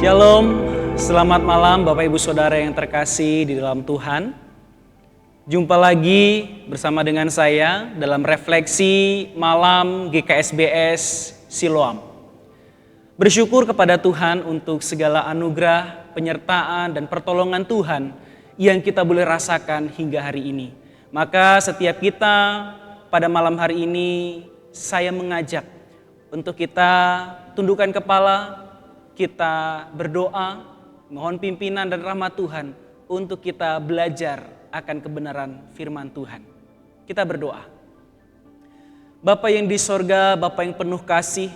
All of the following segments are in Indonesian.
Shalom, selamat malam Bapak Ibu Saudara yang terkasih di dalam Tuhan. Jumpa lagi bersama dengan saya dalam refleksi malam GKSBS Siloam. Bersyukur kepada Tuhan untuk segala anugerah, penyertaan dan pertolongan Tuhan yang kita boleh rasakan hingga hari ini. Maka setiap kita pada malam hari ini saya mengajak untuk kita tundukkan kepala, kita berdoa, mohon pimpinan dan rahmat Tuhan untuk kita belajar akan kebenaran firman Tuhan. Kita berdoa. Bapa yang di sorga, Bapa yang penuh kasih,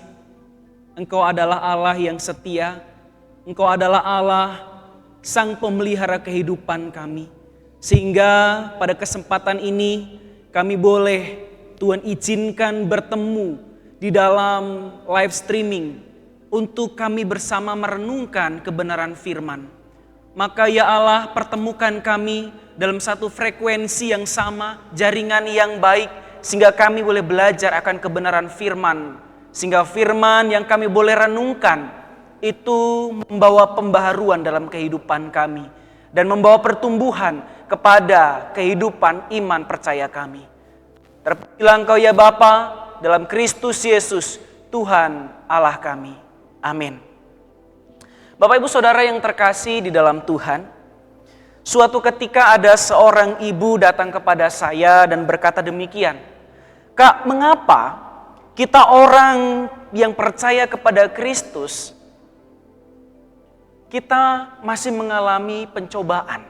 Engkau adalah Allah yang setia, Engkau adalah Allah Sang Pemelihara kehidupan kami. Sehingga pada kesempatan ini kami boleh Tuhan izinkan bertemu di dalam live streaming untuk kami bersama merenungkan kebenaran firman. Maka ya Allah, pertemukan kami dalam satu frekuensi yang sama, jaringan yang baik, sehingga kami boleh belajar akan kebenaran firman. Sehingga firman yang kami boleh renungkan itu membawa pembaharuan dalam kehidupan kami dan membawa pertumbuhan kepada kehidupan iman percaya kami. Terpujilah Engkau ya Bapa, dalam Kristus Yesus, Tuhan Allah kami. Amin. Bapak Ibu Saudara yang terkasih di dalam Tuhan, suatu ketika ada seorang ibu datang kepada saya dan berkata demikian, "Kak, mengapa kita orang yang percaya kepada Kristus, kita masih mengalami pencobaan?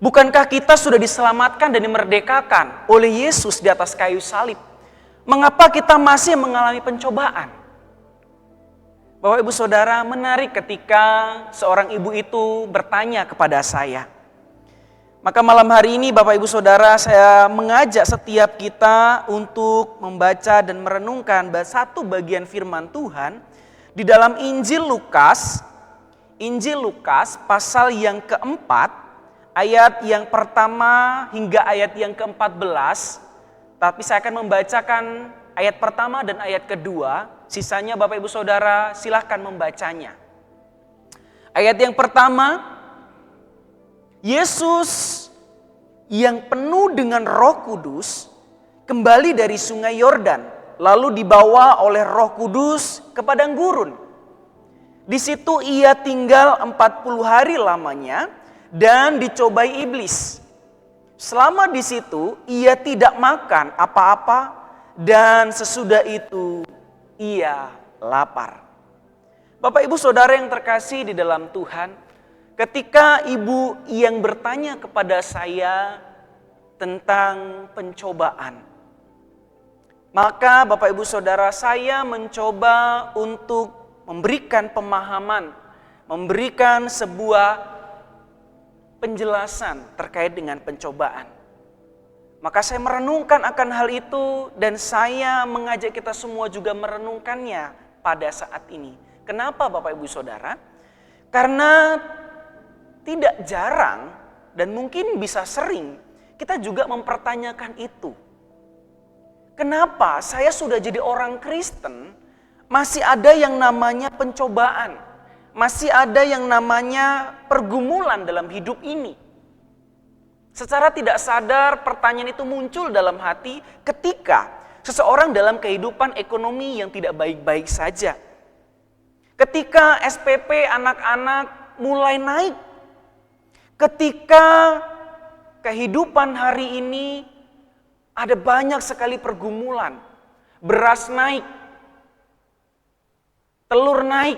Bukankah kita sudah diselamatkan dan dimerdekakan oleh Yesus di atas kayu salib? Mengapa kita masih mengalami pencobaan?" Bapak Ibu Saudara, menarik ketika seorang ibu itu bertanya kepada saya. Maka malam hari ini Bapak Ibu Saudara, saya mengajak setiap kita untuk membaca dan merenungkan satu bagian firman Tuhan di dalam Injil Lukas pasal yang keempat, ayat yang pertama hingga ayat yang ke-14. Tapi saya akan membacakan ayat pertama dan ayat kedua. Sisanya Bapak Ibu Saudara silahkan membacanya. Ayat yang pertama, Yesus yang penuh dengan Roh Kudus kembali dari sungai Yordan, lalu dibawa oleh Roh Kudus ke padang gurun. Di situ ia tinggal 40 hari lamanya dan dicobai iblis. Selama di situ ia tidak makan apa-apa dan sesudah itu ia lapar. Bapak Ibu Saudara yang terkasih di dalam Tuhan, ketika ibu yang bertanya kepada saya tentang pencobaan, maka Bapak Ibu Saudara, saya mencoba untuk memberikan pemahaman, memberikan sebuah penjelasan terkait dengan pencobaan. Maka saya merenungkan akan hal itu dan saya mengajak kita semua juga merenungkannya pada saat ini. Kenapa Bapak Ibu Saudara? Karena tidak jarang dan mungkin bisa sering kita juga mempertanyakan itu. Kenapa saya sudah jadi orang Kristen masih ada yang namanya pencobaan, masih ada yang namanya pergumulan dalam hidup ini? Secara tidak sadar pertanyaan itu muncul dalam hati ketika seseorang dalam kehidupan ekonomi yang tidak baik-baik saja. Ketika SPP anak-anak mulai naik. Ketika kehidupan hari ini ada banyak sekali pergumulan. Beras naik, telur naik,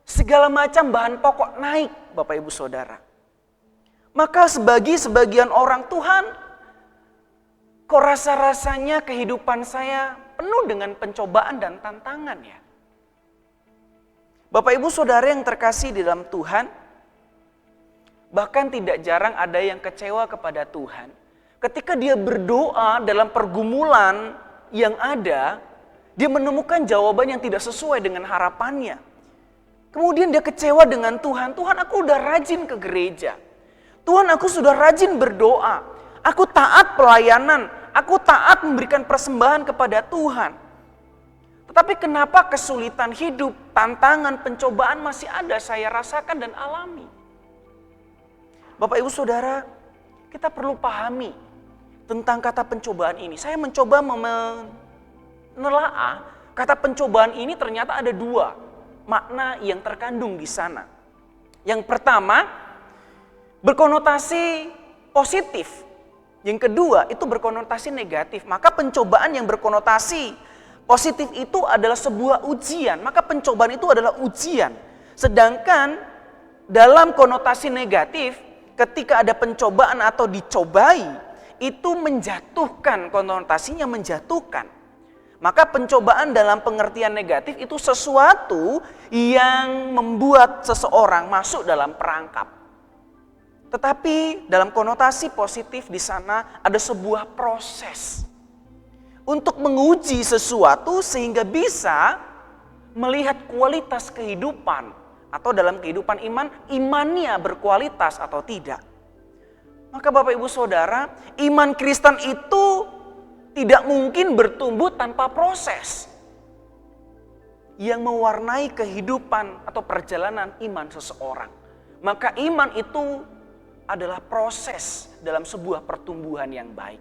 segala macam bahan pokok naik Bapak Ibu Saudara. Maka sebagian orang, Tuhan, kok rasa-rasanya kehidupan saya penuh dengan pencobaan dan tantangan ya? Bapak Ibu Saudara yang terkasih di dalam Tuhan, bahkan tidak jarang ada yang kecewa kepada Tuhan. Ketika dia berdoa dalam pergumulan yang ada, dia menemukan jawaban yang tidak sesuai dengan harapannya. Kemudian dia kecewa dengan Tuhan, Tuhan aku udah rajin ke gereja. Tuhan aku sudah rajin berdoa, aku taat pelayanan, aku taat memberikan persembahan kepada Tuhan. Tetapi kenapa kesulitan hidup, tantangan, pencobaan masih ada saya rasakan dan alami? Bapak Ibu Saudara, kita perlu pahami tentang kata pencobaan ini. Saya mencoba menelaah kata pencobaan ini ternyata ada dua makna yang terkandung di sana. Yang pertama, berkonotasi positif. Yang kedua, itu berkonotasi negatif. Maka pencobaan yang berkonotasi positif itu adalah sebuah ujian. Maka pencobaan itu adalah ujian. Sedangkan dalam konotasi negatif, ketika ada pencobaan atau dicobai, itu menjatuhkan, konotasinya menjatuhkan. Maka pencobaan dalam pengertian negatif itu sesuatu yang membuat seseorang masuk dalam perangkap. Tetapi dalam konotasi positif di sana ada sebuah proses untuk menguji sesuatu sehingga bisa melihat kualitas kehidupan atau dalam kehidupan imannya berkualitas atau tidak. Maka Bapak Ibu Saudara, iman Kristen itu tidak mungkin bertumbuh tanpa proses yang mewarnai kehidupan atau perjalanan iman seseorang. Maka iman itu adalah proses dalam sebuah pertumbuhan yang baik.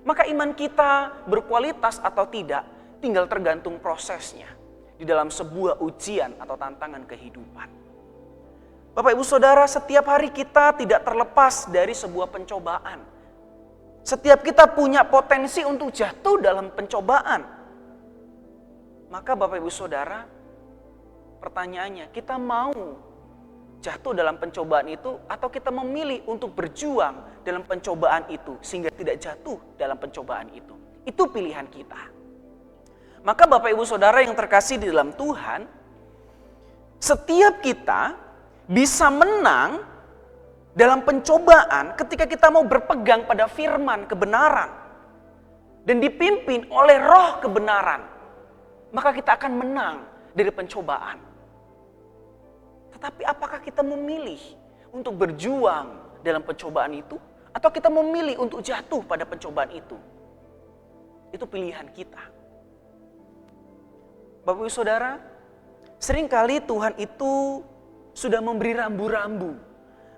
Maka iman kita berkualitas atau tidak tinggal tergantung prosesnya di dalam sebuah ujian atau tantangan kehidupan. Bapak Ibu Saudara, setiap hari kita tidak terlepas dari sebuah pencobaan. Setiap kita punya potensi untuk jatuh dalam pencobaan. Maka Bapak Ibu Saudara, pertanyaannya, kita mau jatuh dalam pencobaan itu atau kita memilih untuk berjuang dalam pencobaan itu sehingga tidak jatuh dalam pencobaan itu? Itu pilihan kita. Maka Bapak Ibu Saudara yang terkasih di dalam Tuhan, setiap kita bisa menang dalam pencobaan ketika kita mau berpegang pada firman kebenaran dan dipimpin oleh roh kebenaran. Maka kita akan menang dari pencobaan. Tetapi apakah kita memilih untuk berjuang dalam pencobaan itu? Atau kita memilih untuk jatuh pada pencobaan itu? Itu pilihan kita. Bapak Ibu Saudara, seringkali Tuhan itu sudah memberi rambu-rambu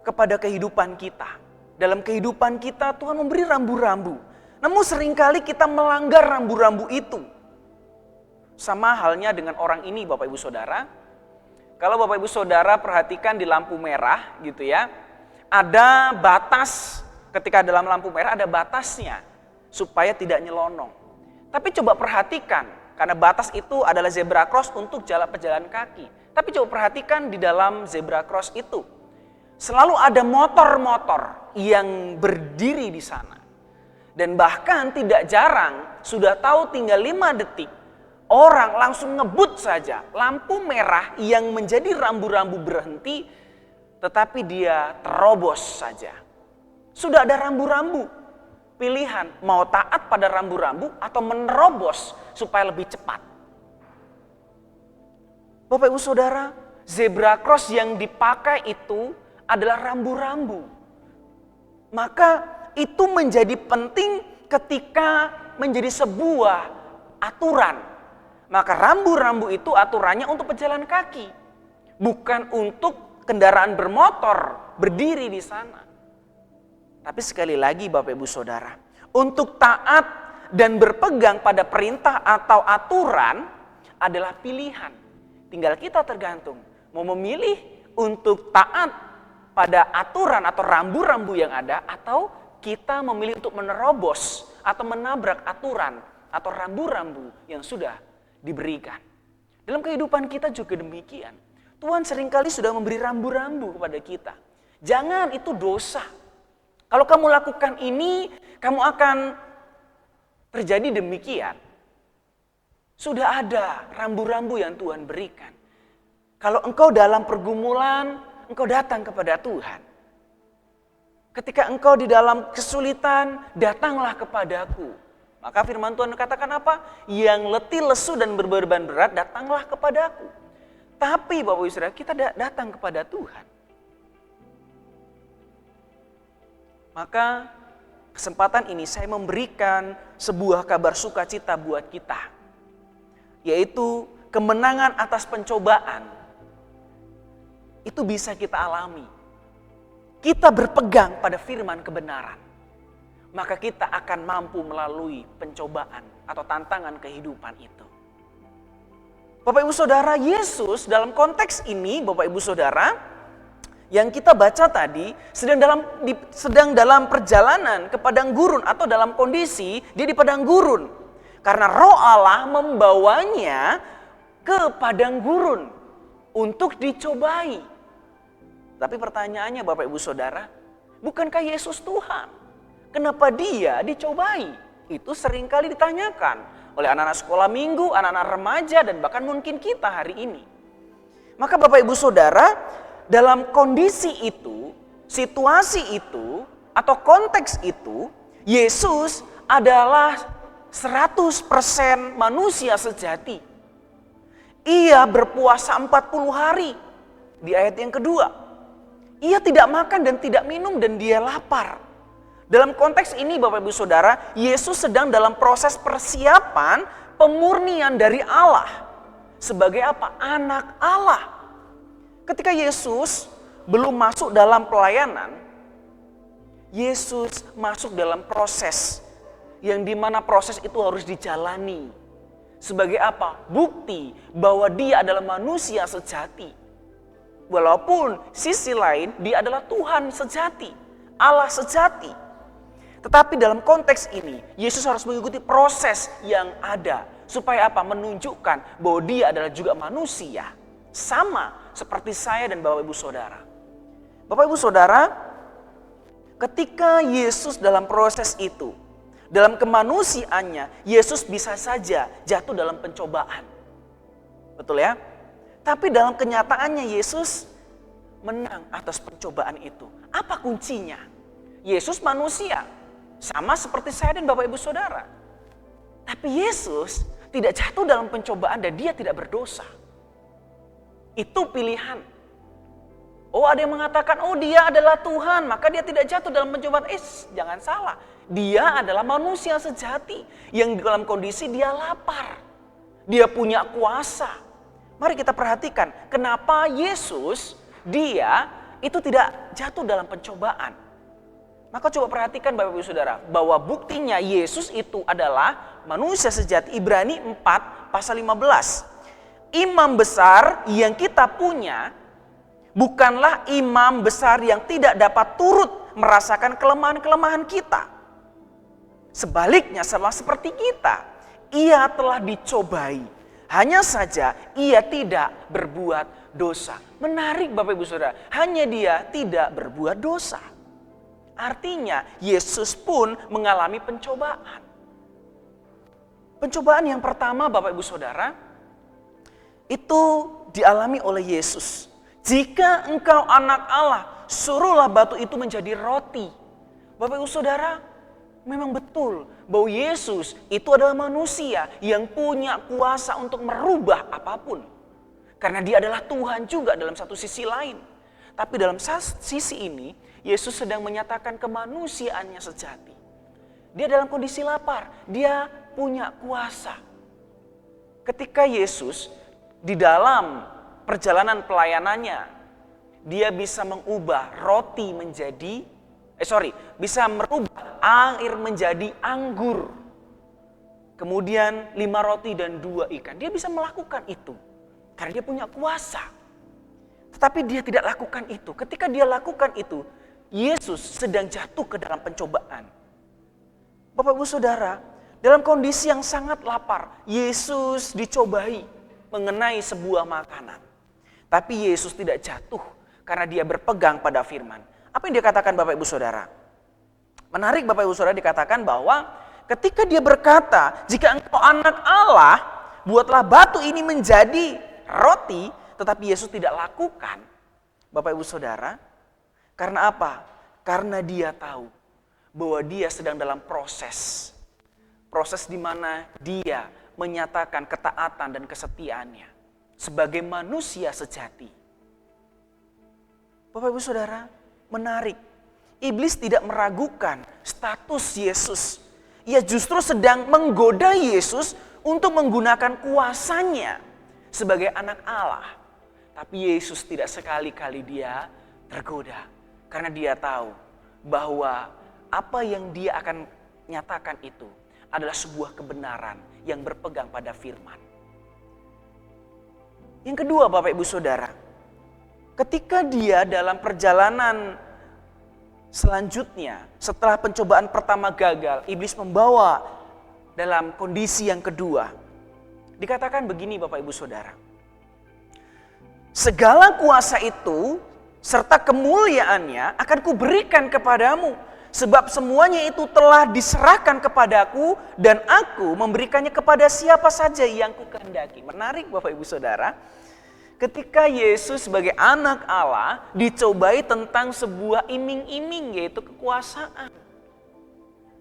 kepada kehidupan kita. Dalam kehidupan kita Tuhan memberi rambu-rambu. Namun seringkali kita melanggar rambu-rambu itu. Sama halnya dengan orang ini Bapak Ibu Saudara. Kalau Bapak Ibu Saudara perhatikan di lampu merah gitu ya, ada batas, ketika dalam lampu merah ada batasnya supaya tidak nyelonong. Tapi coba perhatikan, karena batas itu adalah zebra cross untuk pejalan kaki. Tapi coba perhatikan di dalam zebra cross itu, selalu ada motor-motor yang berdiri di sana. Dan bahkan tidak jarang, sudah tahu tinggal 5 detik, orang langsung ngebut saja, lampu merah yang menjadi rambu-rambu berhenti, tetapi dia terobos saja. Sudah ada rambu-rambu, pilihan mau taat pada rambu-rambu atau menerobos supaya lebih cepat. Bapak Ibu Saudara, zebra cross yang dipakai itu adalah rambu-rambu. Maka itu menjadi penting ketika menjadi sebuah aturan. Maka rambu-rambu itu aturannya untuk pejalan kaki. Bukan untuk kendaraan bermotor berdiri di sana. Tapi sekali lagi Bapak Ibu Saudara, untuk taat dan berpegang pada perintah atau aturan adalah pilihan. Tinggal kita tergantung mau memilih untuk taat pada aturan atau rambu-rambu yang ada, atau kita memilih untuk menerobos atau menabrak aturan atau rambu-rambu yang sudah diberikan. Dalam kehidupan kita juga demikian. Tuhan seringkali sudah memberi rambu-rambu kepada kita. Jangan, itu dosa. Kalau kamu lakukan ini, kamu akan terjadi demikian. Sudah ada rambu-rambu yang Tuhan berikan. Kalau engkau dalam pergumulan, engkau datang kepada Tuhan. Ketika engkau di dalam kesulitan, datanglah kepadaku. Maka firman Tuhan katakan apa? Yang letih, lesu, dan berbeban berat, datanglah kepadaku. Tapi Bapak Ibu Saudara, kita datang kepada Tuhan. Maka kesempatan ini saya memberikan sebuah kabar sukacita buat kita. yaitu kemenangan atas pencobaan, itu bisa kita alami. Kita berpegang pada firman kebenaran, maka kita akan mampu melalui pencobaan atau tantangan kehidupan itu. Bapak Ibu Saudara, Yesus dalam konteks ini, Bapak Ibu Saudara, yang kita baca tadi sedang dalam perjalanan ke padang gurun atau dalam kondisi dia di padang gurun. Karena Roh Allah membawanya ke padang gurun untuk dicobai. Tapi pertanyaannya Bapak Ibu Saudara, bukankah Yesus Tuhan? Kenapa dia dicobai? Itu seringkali ditanyakan oleh anak-anak sekolah minggu, anak-anak remaja, dan bahkan mungkin kita hari ini. Maka Bapak Ibu Saudara, dalam kondisi itu, situasi itu, atau konteks itu, Yesus adalah 100% manusia sejati. Ia berpuasa 40 hari di ayat yang kedua. Ia tidak makan dan tidak minum dan dia lapar. Dalam konteks ini Bapak Ibu Saudara, Yesus sedang dalam proses persiapan pemurnian dari Allah. Sebagai apa? Anak Allah. Ketika Yesus belum masuk dalam pelayanan, Yesus masuk dalam proses yang dimana proses itu harus dijalani. Sebagai apa? Bukti bahwa dia adalah manusia sejati. Walaupun sisi lain dia adalah Tuhan sejati, Allah sejati. Tetapi dalam konteks ini, Yesus harus mengikuti proses yang ada. Supaya apa? Menunjukkan bahwa dia adalah juga manusia. Sama seperti saya dan Bapak Ibu Saudara. Bapak Ibu Saudara, ketika Yesus dalam proses itu, dalam kemanusiaannya, Yesus bisa saja jatuh dalam pencobaan. Betul ya? Tapi dalam kenyataannya Yesus menang atas pencobaan itu. Apa kuncinya? Yesus manusia, sama seperti saya dan Bapak Ibu Saudara. Tapi Yesus tidak jatuh dalam pencobaan dan dia tidak berdosa. Itu pilihan. Oh, ada yang mengatakan, oh dia adalah Tuhan, maka dia tidak jatuh dalam pencobaan. Jangan salah. Dia adalah manusia sejati yang dalam kondisi dia lapar. Dia punya kuasa. Mari kita perhatikan kenapa Yesus dia itu tidak jatuh dalam pencobaan. Maka coba perhatikan Bapak Ibu Saudara bahwa buktinya Yesus itu adalah manusia sejati. Ibrani 4 pasal 15. Imam besar yang kita punya bukanlah imam besar yang tidak dapat turut merasakan kelemahan-kelemahan kita. Sebaliknya sama seperti kita, ia telah dicobai. Hanya saja ia tidak berbuat dosa. Menarik Bapak Ibu Saudara, hanya dia tidak berbuat dosa. Artinya Yesus pun mengalami pencobaan. Pencobaan yang pertama Bapak Ibu Saudara, itu dialami oleh Yesus. Jika engkau anak Allah, suruhlah batu itu menjadi roti. Bapak Ibu Saudara, memang betul bahwa Yesus itu adalah manusia yang punya kuasa untuk merubah apapun. Karena dia adalah Tuhan juga dalam satu sisi lain. Tapi dalam sisi ini, Yesus sedang menyatakan kemanusiaannya sejati. Dia dalam kondisi lapar, dia punya kuasa. Ketika Yesus di dalam perjalanan pelayanannya, dia bisa mengubah roti menjadi bisa merubah air menjadi anggur. Kemudian 5 roti dan 2 ikan. Dia bisa melakukan itu. Karena dia punya kuasa. Tetapi dia tidak lakukan itu. Ketika dia lakukan itu, Yesus sedang jatuh ke dalam pencobaan. Bapak Ibu Saudara, dalam kondisi yang sangat lapar, Yesus dicobai mengenai sebuah makanan. Tapi Yesus tidak jatuh karena dia berpegang pada firman. Apa yang dikatakan Bapak Ibu Saudara? Menarik Bapak Ibu Saudara dikatakan bahwa ketika dia berkata, jika engkau anak Allah, buatlah batu ini menjadi roti, tetapi Yesus tidak lakukan. Bapak Ibu Saudara, karena apa? Karena dia tahu bahwa dia sedang dalam proses. Proses di mana dia menyatakan ketaatan dan kesetiaannya sebagai manusia sejati. Bapak Ibu Saudara, menarik. Iblis tidak meragukan status Yesus. Ia justru sedang menggoda Yesus untuk menggunakan kuasanya sebagai anak Allah. Tapi Yesus tidak sekali-kali dia tergoda. Karena dia tahu bahwa apa yang dia akan nyatakan itu adalah sebuah kebenaran yang berpegang pada firman. Yang kedua Bapak Ibu Saudara, ketika dia dalam perjalanan selanjutnya, setelah pencobaan pertama gagal, iblis membawa dalam kondisi yang kedua. Dikatakan begini Bapak Ibu Saudara. Segala kuasa itu serta kemuliaannya akan kuberikan kepadamu. Sebab semuanya itu telah diserahkan kepadaku dan aku memberikannya kepada siapa saja yang kukehendaki. Menarik Bapak Ibu Saudara. Ketika Yesus sebagai anak Allah dicobai tentang sebuah iming-iming, yaitu kekuasaan.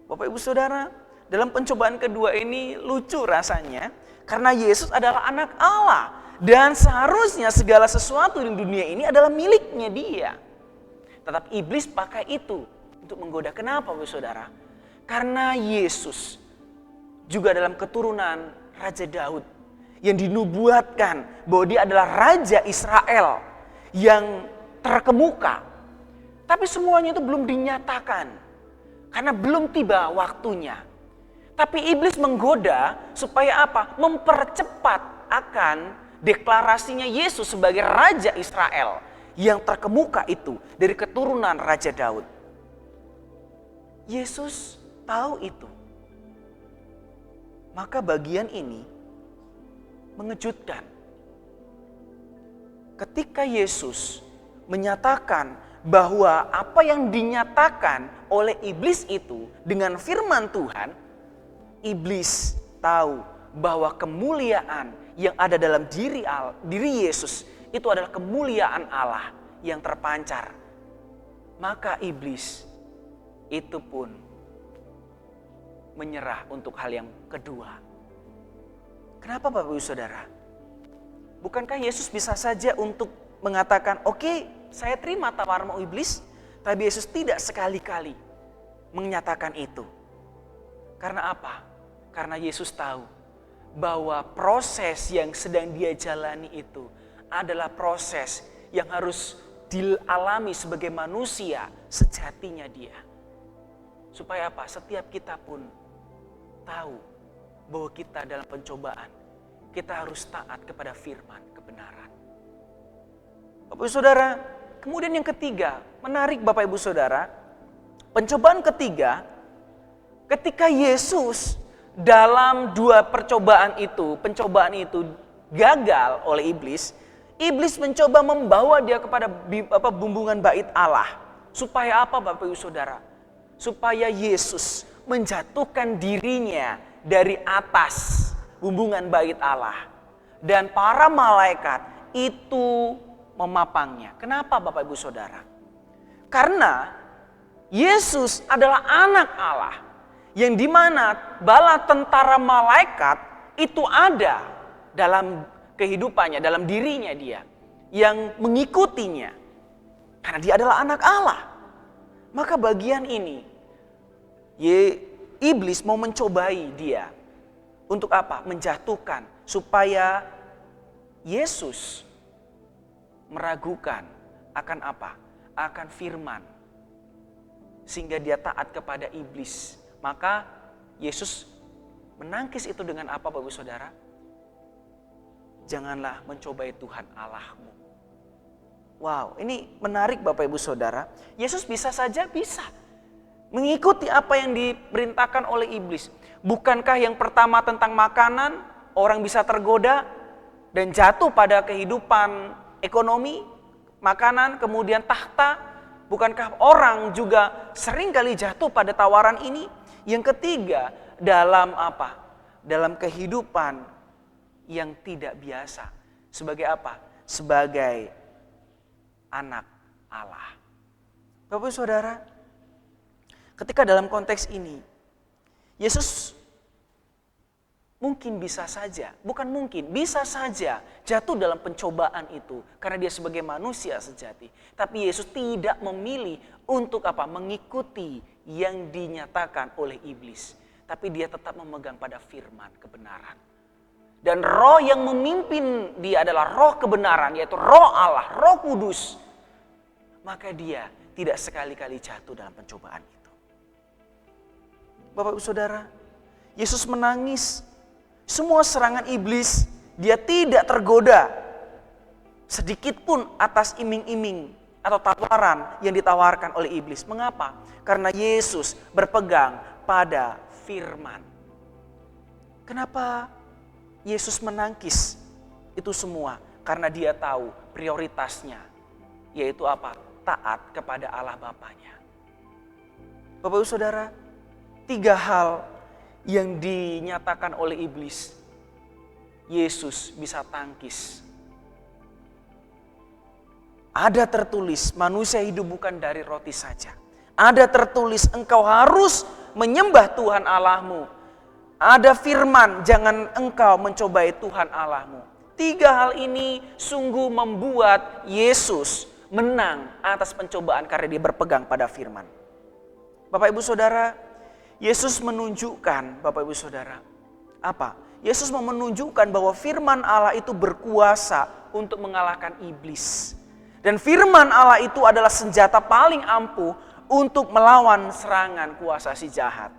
Bapak Ibu Saudara, dalam pencobaan kedua ini lucu rasanya. Karena Yesus adalah anak Allah. Dan seharusnya segala sesuatu di dunia ini adalah miliknya dia. Tetapi iblis pakai itu untuk menggoda. Kenapa Bapak Ibu Saudara? Karena Yesus juga dalam keturunan Raja Daud. Yang dinubuatkan bahwa dia adalah Raja Israel yang terkemuka. Tapi semuanya itu belum dinyatakan. Karena belum tiba waktunya. Tapi iblis menggoda supaya apa? Mempercepat akan deklarasinya Yesus sebagai Raja Israel yang terkemuka itu dari keturunan Raja Daud. Yesus tahu itu. Maka bagian ini mengejutkan. Ketika Yesus menyatakan bahwa apa yang dinyatakan oleh iblis itu dengan firman Tuhan, iblis tahu bahwa kemuliaan yang ada dalam diri Yesus itu adalah kemuliaan Allah yang terpancar. Maka iblis itu pun menyerah untuk hal yang kedua. Kenapa Bapak Ibu Saudara? Bukankah Yesus bisa saja untuk mengatakan, oke, saya terima tawarmu iblis, tapi Yesus tidak sekali-kali menyatakan itu. Karena apa? Karena Yesus tahu bahwa proses yang sedang dia jalani itu adalah proses yang harus dialami sebagai manusia sejatinya dia. Supaya apa? Setiap kita pun tahu bahwa kita dalam pencobaan, kita harus taat kepada firman kebenaran. Bapak Ibu Saudara, kemudian yang ketiga, menarik Bapak Ibu Saudara, pencobaan ketiga, ketika Yesus dalam dua pencobaan itu gagal oleh iblis, iblis mencoba membawa dia kepada bumbungan bait Allah. Supaya apa Bapak Ibu Saudara? Supaya Yesus menjatuhkan dirinya dari atas bumbungan bait Allah. Dan para malaikat itu memapangnya. Kenapa Bapak Ibu Saudara? Karena Yesus adalah anak Allah. Yang dimana bala tentara malaikat itu ada dalam kehidupannya, dalam dirinya dia. Yang mengikutinya. Karena dia adalah anak Allah. Maka bagian ini iblis mau mencobai dia. Untuk apa? Menjatuhkan. Supaya Yesus meragukan akan apa? Akan firman. Sehingga dia taat kepada iblis. Maka Yesus menangkis itu dengan apa Bapak Ibu Saudara? Janganlah mencobai Tuhan Allahmu. Wow, ini menarik Bapak Ibu Saudara. Yesus bisa saja mengikuti apa yang diperintahkan oleh iblis. Bukankah yang pertama tentang makanan, orang bisa tergoda dan jatuh pada kehidupan ekonomi, makanan, kemudian tahta. Bukankah orang juga sering kali jatuh pada tawaran ini? Yang ketiga, dalam apa? Dalam kehidupan yang tidak biasa. Sebagai apa? Sebagai anak Allah. Bapak Saudara, ketika dalam konteks ini, Yesus mungkin bisa saja, bukan mungkin, bisa saja jatuh dalam pencobaan itu. Karena dia sebagai manusia sejati. Tapi Yesus tidak memilih untuk apa? Mengikuti yang dinyatakan oleh iblis. Tapi dia tetap memegang pada firman kebenaran. Dan roh yang memimpin dia adalah roh kebenaran, yaitu roh Allah, roh kudus. Maka dia tidak sekali-kali jatuh dalam pencobaan itu. Bapak Ibu Saudara, Yesus menangis. Semua serangan iblis, dia tidak tergoda sedikit pun atas iming-iming atau tawaran yang ditawarkan oleh iblis. Mengapa? Karena Yesus berpegang pada firman. Kenapa Yesus menangkis itu semua? Karena dia tahu prioritasnya, yaitu apa? Taat kepada Allah Bapanya. Bapak Ibu Saudara, 3 hal yang dinyatakan oleh iblis, Yesus bisa tangkis. Ada tertulis, manusia hidup bukan dari roti saja. Ada tertulis, engkau harus menyembah Tuhan Allahmu. Ada firman, jangan engkau mencobai Tuhan Allahmu. 3 hal ini sungguh membuat Yesus menang atas pencobaan karena dia berpegang pada firman. Bapak Ibu Saudara, Yesus menunjukkan, Bapak Ibu Saudara, apa? Yesus mau menunjukkan bahwa firman Allah itu berkuasa untuk mengalahkan iblis. Dan firman Allah itu adalah senjata paling ampuh untuk melawan serangan kuasa si jahat.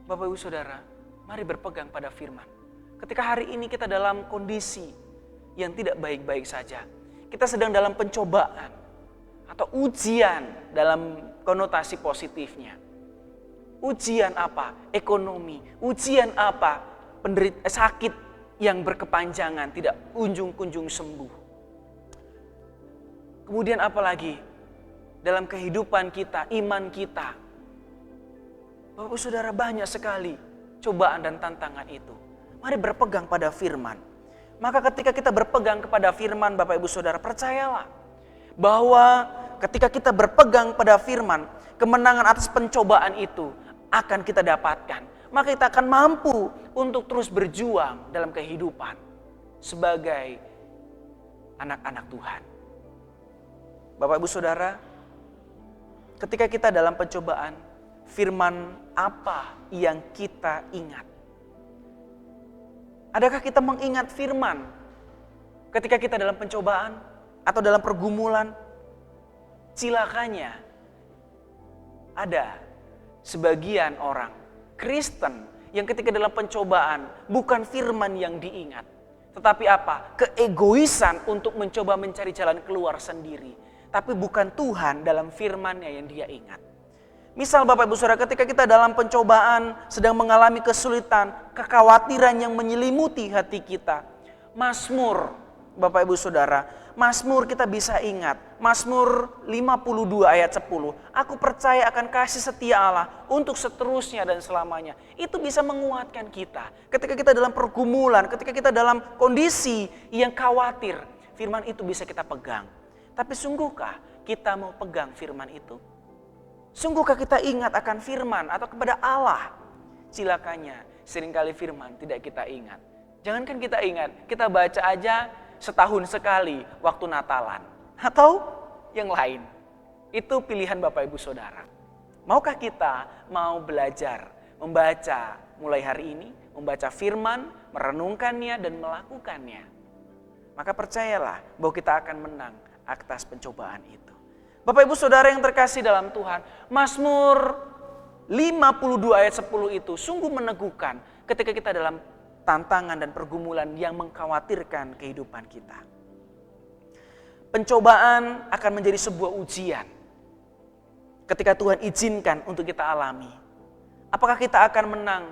Bapak Ibu Saudara, mari berpegang pada firman. Ketika hari ini kita dalam kondisi yang tidak baik-baik saja, kita sedang dalam pencobaan atau ujian dalam konotasi positifnya. Ujian apa? Ekonomi. Ujian apa? Sakit yang berkepanjangan, tidak kunjung-kunjung sembuh. Kemudian apa lagi? Dalam kehidupan kita, iman kita. Bapak Saudara, banyak sekali cobaan dan tantangan itu. Mari berpegang pada firman. Maka ketika kita berpegang kepada firman, Bapak Ibu Saudara, percayalah bahwa ketika kita berpegang pada firman, kemenangan atas pencobaan itu akan kita dapatkan. Maka kita akan mampu untuk terus berjuang dalam kehidupan sebagai anak-anak Tuhan. Bapak Ibu Saudara, ketika kita dalam pencobaan, firman apa yang kita ingat? Adakah kita mengingat firman ketika kita dalam pencobaan atau dalam pergumulan? Cilakanya ada sebagian orang Kristen yang ketika dalam pencobaan bukan firman yang diingat, tetapi apa? Keegoisan untuk mencoba mencari jalan keluar sendiri, tapi bukan Tuhan dalam firman-Nya yang dia ingat. Misal Bapak Ibu Saudara, ketika kita dalam pencobaan sedang mengalami kesulitan, kekhawatiran yang menyelimuti hati kita. Mazmur, Bapak Ibu Saudara, Mazmur kita bisa ingat. Mazmur 52 ayat 10. Aku percaya akan kasih setia Allah untuk seterusnya dan selamanya. Itu bisa menguatkan kita. Ketika kita dalam pergumulan, ketika kita dalam kondisi yang khawatir, firman itu bisa kita pegang. Tapi sungguhkah kita mau pegang firman itu? Sungguhkah kita ingat akan firman atau kepada Allah? Cilakanya seringkali firman tidak kita ingat. Jangankan kita ingat, kita baca aja setahun sekali waktu Natalan. Atau yang lain. Itu pilihan Bapak Ibu Saudara. Maukah kita mau belajar, membaca mulai hari ini, membaca firman, merenungkannya dan melakukannya? Maka percayalah bahwa kita akan menang atas pencobaan itu. Bapak Ibu Saudara yang terkasih dalam Tuhan, Mazmur 52 ayat 10 itu sungguh meneguhkan ketika kita dalam tantangan dan pergumulan yang mengkhawatirkan kehidupan kita. Pencobaan akan menjadi sebuah ujian ketika Tuhan izinkan untuk kita alami. Apakah kita akan menang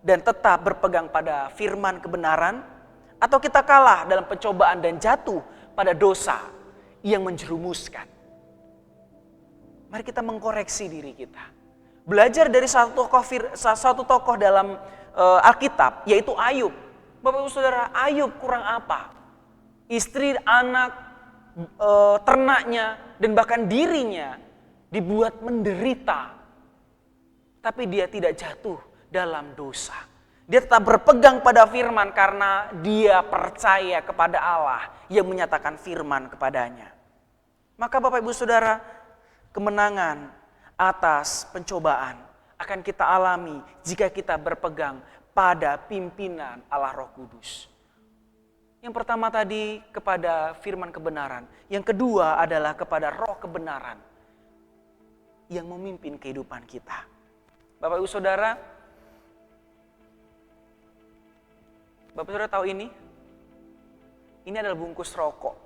dan tetap berpegang pada firman kebenaran, atau kita kalah dalam pencobaan dan jatuh pada dosa yang menjerumuskan? Mari kita mengkoreksi diri kita. Belajar dari satu tokoh dalam Alkitab, yaitu Ayub. Bapak Ibu Saudara, Ayub kurang apa? Istri, anak, ternaknya, dan bahkan dirinya dibuat menderita. Tapi dia tidak jatuh dalam dosa. Dia tetap berpegang pada firman karena dia percaya kepada Allah yang menyatakan firman kepadanya. Maka Bapak Ibu Saudara, kemenangan atas pencobaan akan kita alami jika kita berpegang pada pimpinan Allah Roh Kudus. Yang pertama tadi kepada firman kebenaran. Yang kedua adalah kepada roh kebenaran yang memimpin kehidupan kita. Bapak Ibu Saudara, Bapak Saudara tahu ini? Ini adalah bungkus rokok.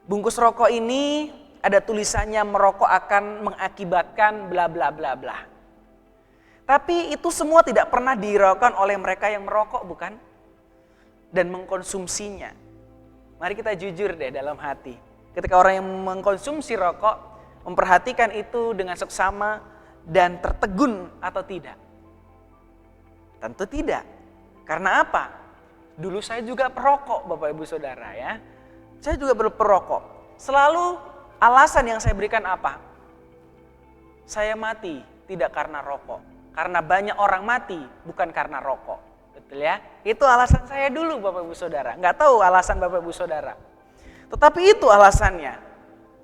Bungkus rokok ini ada tulisannya merokok akan mengakibatkan bla bla bla bla. Tapi itu semua tidak pernah dihiraukan oleh mereka yang merokok, bukan? Dan mengkonsumsinya. Mari kita jujur deh dalam hati. Ketika orang yang mengkonsumsi rokok, memperhatikan itu dengan seksama dan tertegun atau tidak? Tentu tidak. Karena apa? Dulu saya juga perokok, Bapak Ibu Saudara ya. Saya juga perokok. Selalu alasan yang saya berikan apa? Saya mati tidak karena rokok. Karena banyak orang mati bukan karena rokok. Betul ya? Itu alasan saya dulu Bapak Ibu Saudara. Nggak tahu alasan Bapak Ibu Saudara. Tetapi itu alasannya.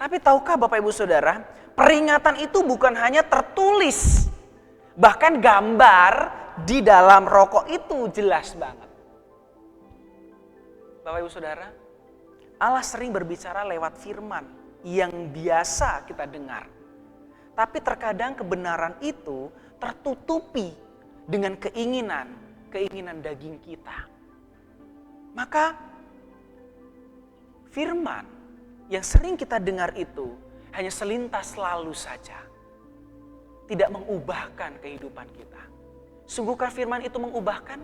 Tapi tahukah Bapak Ibu Saudara, peringatan itu bukan hanya tertulis. Bahkan gambar di dalam rokok itu jelas banget. Bapak Ibu Saudara, Allah sering berbicara lewat firman yang biasa kita dengar. Tapi terkadang kebenaran itu tertutupi dengan keinginan daging kita. Maka firman yang sering kita dengar itu hanya selintas lalu saja. Tidak mengubahkan kehidupan kita. Sungguhkah firman itu mengubahkan?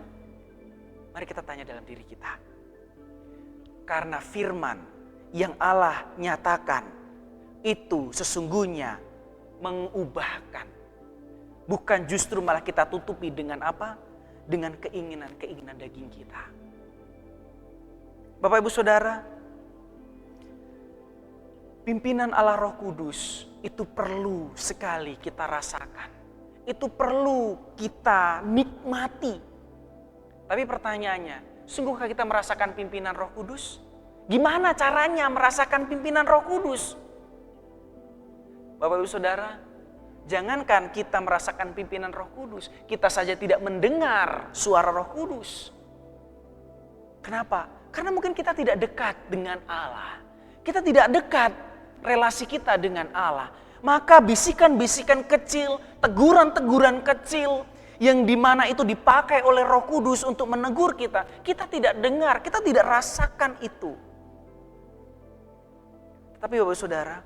Mari kita tanya dalam diri kita. Karena firman yang Allah nyatakan itu sesungguhnya mengubahkan. Bukan justru malah kita tutupi dengan apa? Dengan keinginan daging kita. Bapak Ibu Saudara, pimpinan Allah Roh Kudus itu perlu sekali kita rasakan. Itu perlu kita nikmati. Tapi pertanyaannya, sungguhkah kita merasakan pimpinan Roh Kudus? Gimana caranya merasakan pimpinan Roh Kudus? Bapak Ibu Saudara, jangankan kita merasakan pimpinan Roh Kudus, kita saja tidak mendengar suara Roh Kudus. Kenapa? Karena mungkin kita tidak dekat dengan Allah. Kita tidak dekat relasi kita dengan Allah. Maka bisikan-bisikan kecil, teguran-teguran kecil yang dimana itu dipakai oleh Roh Kudus untuk menegur kita, kita tidak dengar, kita tidak rasakan itu. Tapi Bapak Saudara,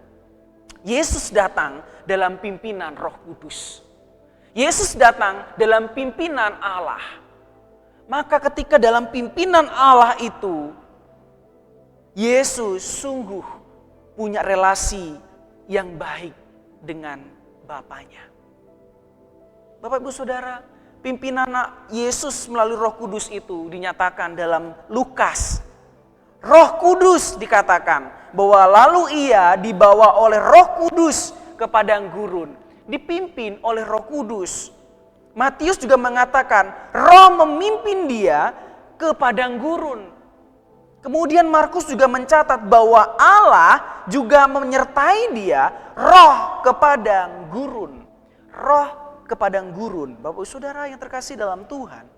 Yesus datang dalam pimpinan Roh Kudus. Yesus datang dalam pimpinan Allah. Maka ketika dalam pimpinan Allah itu, Yesus sungguh punya relasi yang baik dengan Bapaknya. Bapak Ibu Saudara, pimpinan Yesus melalui Roh Kudus itu dinyatakan dalam Lukas. Roh Kudus dikatakan bahwa lalu ia dibawa oleh Roh Kudus ke padang gurun, dipimpin oleh Roh Kudus. Matius juga mengatakan Roh memimpin dia ke padang gurun. Kemudian Markus juga mencatat bahwa Allah juga menyertai dia roh ke padang gurun. Roh ke padang gurun. Bapak Saudara yang terkasih dalam Tuhan.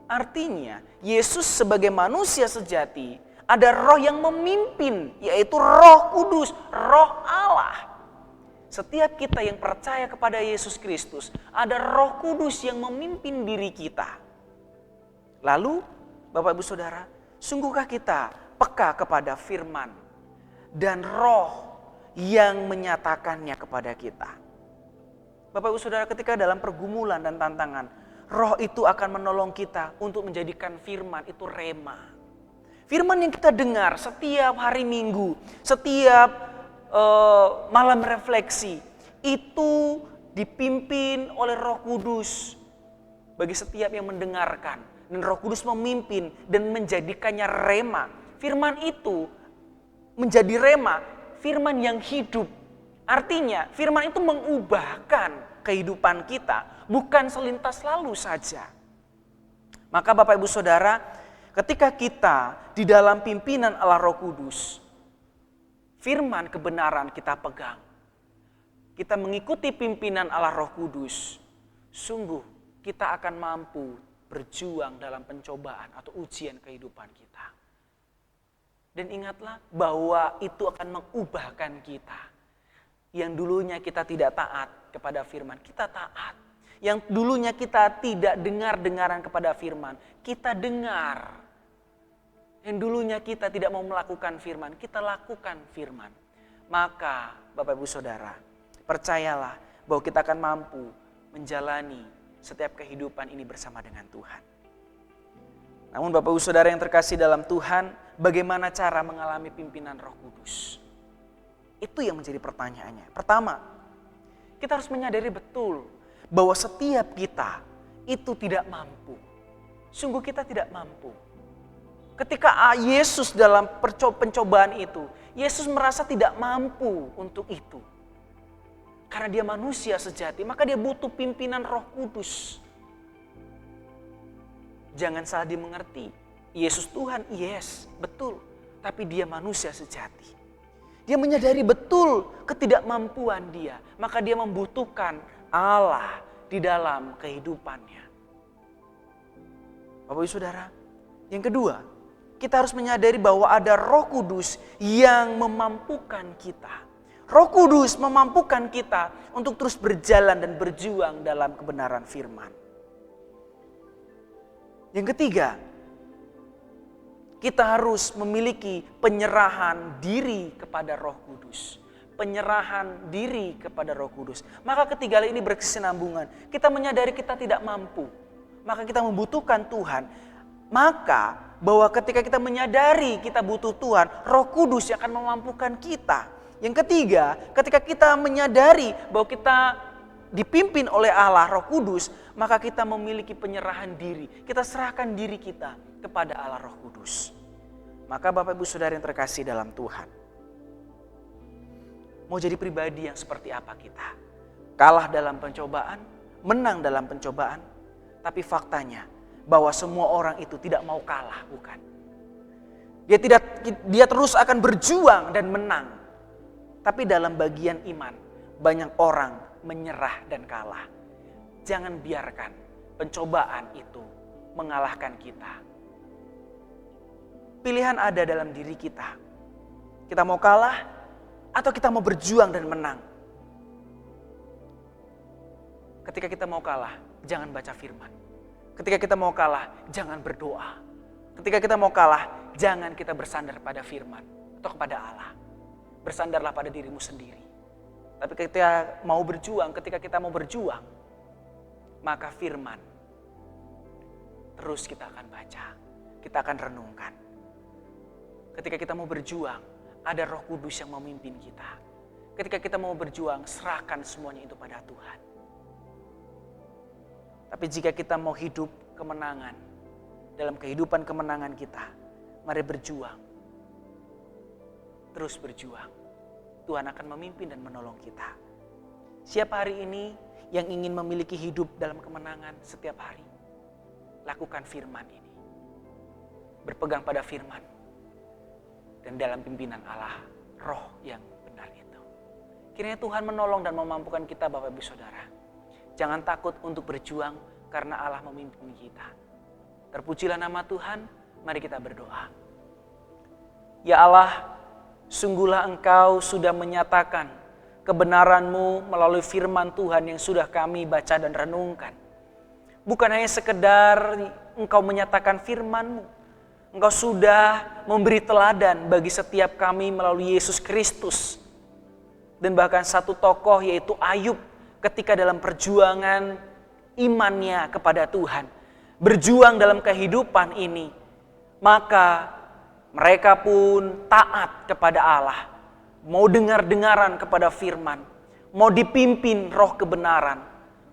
Artinya Yesus sebagai manusia sejati ada roh yang memimpin, yaitu Roh Kudus, Roh Allah. Setiap kita yang percaya kepada Yesus Kristus, ada Roh Kudus yang memimpin diri kita. Lalu, Bapak Ibu Saudara, sungguhkah kita peka kepada firman dan roh yang menyatakannya kepada kita? Bapak Ibu Saudara, ketika dalam pergumulan dan tantangan, roh itu akan menolong kita untuk menjadikan firman itu rema. Firman yang kita dengar setiap hari Minggu, setiap malam refleksi, itu dipimpin oleh Roh Kudus bagi setiap yang mendengarkan. Dan Roh Kudus memimpin dan menjadikannya rema. Firman itu menjadi rema, firman yang hidup. Artinya firman itu mengubahkan kehidupan kita, bukan selintas lalu saja. Maka Bapak Ibu Saudara, ketika kita di dalam pimpinan Allah Roh Kudus, firman kebenaran kita pegang. Kita mengikuti pimpinan Allah Roh Kudus. Sungguh kita akan mampu berjuang dalam pencobaan atau ujian kehidupan kita. Dan ingatlah bahwa itu akan mengubahkan kita. Yang dulunya kita tidak taat kepada firman, kita taat. Yang dulunya kita tidak dengar-dengaran kepada firman, kita dengar. Yang dulunya kita tidak mau melakukan firman, kita lakukan firman. Maka Bapak Ibu Saudara, percayalah bahwa kita akan mampu menjalani setiap kehidupan ini bersama dengan Tuhan. Namun Bapak Ibu Saudara yang terkasih dalam Tuhan, bagaimana cara mengalami pimpinan Roh Kudus? Itu yang menjadi pertanyaannya. Pertama, kita harus menyadari betul bahwa setiap kita itu tidak mampu. Sungguh kita tidak mampu. Ketika Yesus dalam pencobaan itu, Yesus merasa tidak mampu untuk itu. Karena dia manusia sejati, maka dia butuh pimpinan Roh Kudus. Jangan salah dimengerti. Yesus Tuhan, yes, betul. Tapi dia manusia sejati. Dia menyadari betul ketidakmampuan dia. Maka dia membutuhkan Allah di dalam kehidupannya. Bapak Ibu Saudara, yang kedua, kita harus menyadari bahwa ada Roh Kudus yang memampukan kita. Roh Kudus memampukan kita untuk terus berjalan dan berjuang dalam kebenaran firman. Yang ketiga, kita harus memiliki penyerahan diri kepada Roh Kudus. Penyerahan diri kepada Roh Kudus. Maka ketiga ini berkesinambungan. Kita menyadari kita tidak mampu. Maka kita membutuhkan Tuhan. Maka bahwa ketika kita menyadari kita butuh Tuhan, Roh Kudus yang akan memampukan kita. Yang ketiga, ketika kita menyadari bahwa kita dipimpin oleh Allah, Roh Kudus, maka kita memiliki penyerahan diri. Kita serahkan diri kita kepada Allah Roh Kudus. Maka Bapak Ibu Saudara yang terkasih dalam Tuhan, mau jadi pribadi yang seperti apa kita? Kalah dalam pencobaan, menang dalam pencobaan, tapi faktanya bahwa semua orang itu tidak mau kalah, bukan? Dia terus akan berjuang dan menang. Tapi dalam bagian iman, banyak orang menyerah dan kalah. Jangan biarkan pencobaan itu mengalahkan kita. Pilihan ada dalam diri kita. Kita mau kalah atau kita mau berjuang dan menang. Ketika kita mau kalah, jangan baca firman. Ketika kita mau kalah, jangan berdoa. Ketika kita mau kalah, jangan kita bersandar pada firman atau kepada Allah. Bersandarlah pada dirimu sendiri. Tapi ketika kita mau berjuang, maka firman terus kita akan baca, kita akan renungkan. Ketika kita mau berjuang, ada Roh Kudus yang memimpin kita. Ketika kita mau berjuang, serahkan semuanya itu pada Tuhan. Tapi jika kita mau hidup kemenangan, dalam kehidupan kemenangan kita, mari berjuang. Terus berjuang. Tuhan akan memimpin dan menolong kita. Siapa hari ini yang ingin memiliki hidup dalam kemenangan setiap hari? Lakukan firman ini. Berpegang pada firman. Dan dalam pimpinan Allah, Roh yang benar itu. Kiranya Tuhan menolong dan memampukan kita Bapak Ibu Saudara. Jangan takut untuk berjuang karena Allah memimpin kita. Terpujilah nama Tuhan, mari kita berdoa. Ya Allah, sungguhlah Engkau sudah menyatakan kebenaran-Mu melalui firman Tuhan yang sudah kami baca dan renungkan. Bukan hanya sekedar Engkau menyatakan firman-Mu, Engkau sudah memberi teladan bagi setiap kami melalui Yesus Kristus. Dan bahkan satu tokoh yaitu Ayub ketika dalam perjuangan imannya kepada Tuhan. Berjuang dalam kehidupan ini. Maka mereka pun taat kepada Allah. Mau dengar-dengaran kepada firman. Mau dipimpin roh kebenaran.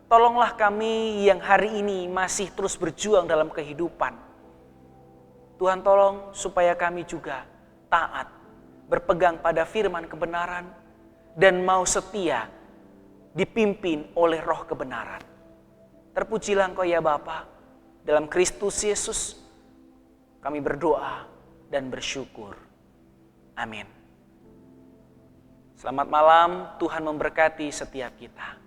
Tolonglah kami yang hari ini masih terus berjuang dalam kehidupan. Tuhan tolong supaya kami juga taat. Berpegang pada firman kebenaran. Dan mau setia dipimpin oleh roh kebenaran. Terpujilah Engkau ya Bapa. Dalam Kristus Yesus kami berdoa dan bersyukur. Amin. Selamat malam, Tuhan memberkati setiap kita.